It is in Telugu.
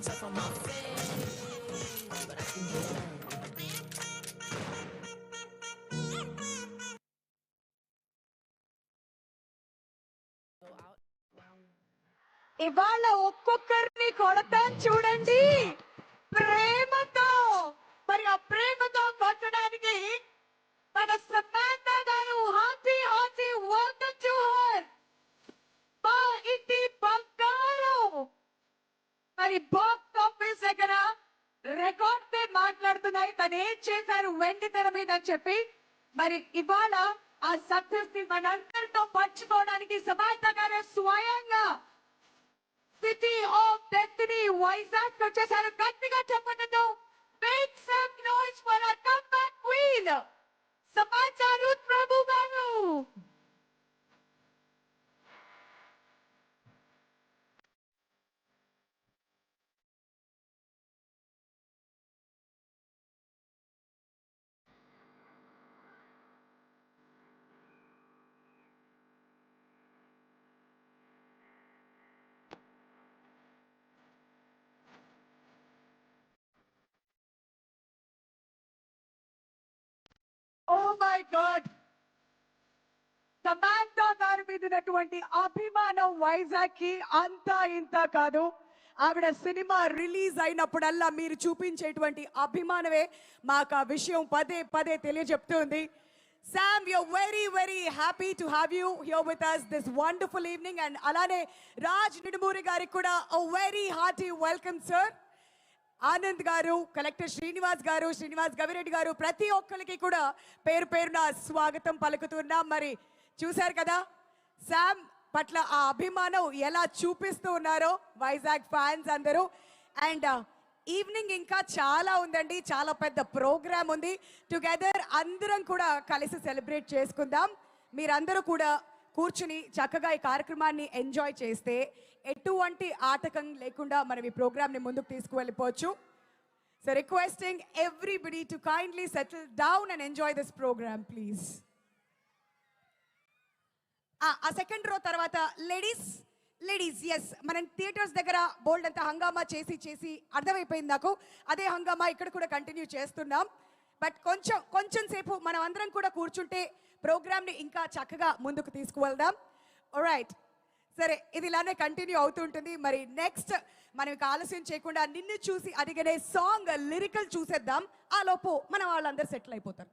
Stuff on my face, but I can get on. ఇవాళ ఒక్కొక్కరిని కొడతాను చూడండి ప్రేమతో. మరి ఆ ప్రేమతో కొట్టడానికి మన సమాంత గారు hearty hearty welcome to her. మా ఇంటి బంగారు మరి బాక్స్ ఆఫీస్ దగ్గర రికార్డ్ పే మాట్లాడుతున్నాయి తను ఏం చేశారు వెండి తెర మీద అని చెప్పి. మరి ఇవాళ ఆ సక్సెస్ ని మనందరితో పంచుకోవడానికి సమాంత గారు స్వయంగా సిటీ ఆఫ్ డెస్టినీ వైజాగ్ వచ్చేసారు. గట్టిగా చెప్పండి. Make some noise for our comeback queen సమాచారు ప్రభు గారు. ఓ మై గాడ్, సమాంత గారి మీద ఉన్నటువంటి అభిమానం వైజాగ్ కి అంతా ఇంత కాదు. ఆవిడ సినిమా రిలీజ్ అయినప్పుడల్లా మీరు చూపించేటువంటి అభిమానమే మాకు ఆ విషయం పదే పదే తెలియజెప్తుంది. Sam, we are very, very happy to have you here with us this wonderful evening. And alane Raj Nidumuri gariki kuda a very hearty welcome, sir. Anand గారు, కలెక్టర్ శ్రీనివాస్ గారు, శ్రీనివాస్ గవిరెడ్డి గారు, ప్రతి ఒక్కరికి కూడా పేరు పేరున స్వాగతం పలుకుతున్నాం. మరి చూశారు కదా శామ్ పట్ల ఆ అభిమానం ఎలా చూపిస్తూ ఉన్నారో వైజాగ్ ఫ్యాన్స్ అందరూ. అండ్ ఈవినింగ్ ఇంకా చాలా ఉందండి, చాలా పెద్ద ప్రోగ్రామ్ ఉంది. టుగెదర్ అందరం కూడా కలిసి సెలబ్రేట్ చేసుకుందాం. మీరందరూ కూడా కూర్చుని చక్కగా ఈ కార్యక్రమాన్ని ఎంజాయ్ చేస్తే ఎటువంటి ఆటకం లేకుండా మనం ఈ ప్రోగ్రామ్ని ముందుకు తీసుకువెళ్ళిపోవచ్చు. So requesting everybody to kindly settle down and enjoy this program please. ఆ సెకండ్ రో తర్వాత లేడీస్ ఎస్, మనం థియేటర్స్ దగ్గర బోల్డ్ అంతా హంగామా చేసి అర్థమైపోయింది నాకు. అదే హంగామా ఇక్కడ కూడా కంటిన్యూ చేస్తున్నాం. బట్ కొంచెం సేపు మనం అందరం కూడా కూర్చుంటే ప్రోగ్రామ్ని ఇంకా చక్కగా ముందుకు తీసుకువెళ్దాం. రైట్, సరే, ఇది ఇలానే కంటిన్యూ అవుతుంటుంది. మరి నెక్స్ట్ మనం ఇక ఆలస్యం చేయకుండా నిన్ను చూసి అడిగనే సాంగ్ లిరికల్ చూసేద్దాం. ఆ లోపు మన వాళ్ళందరూ సెటిల్ అయిపోతారు.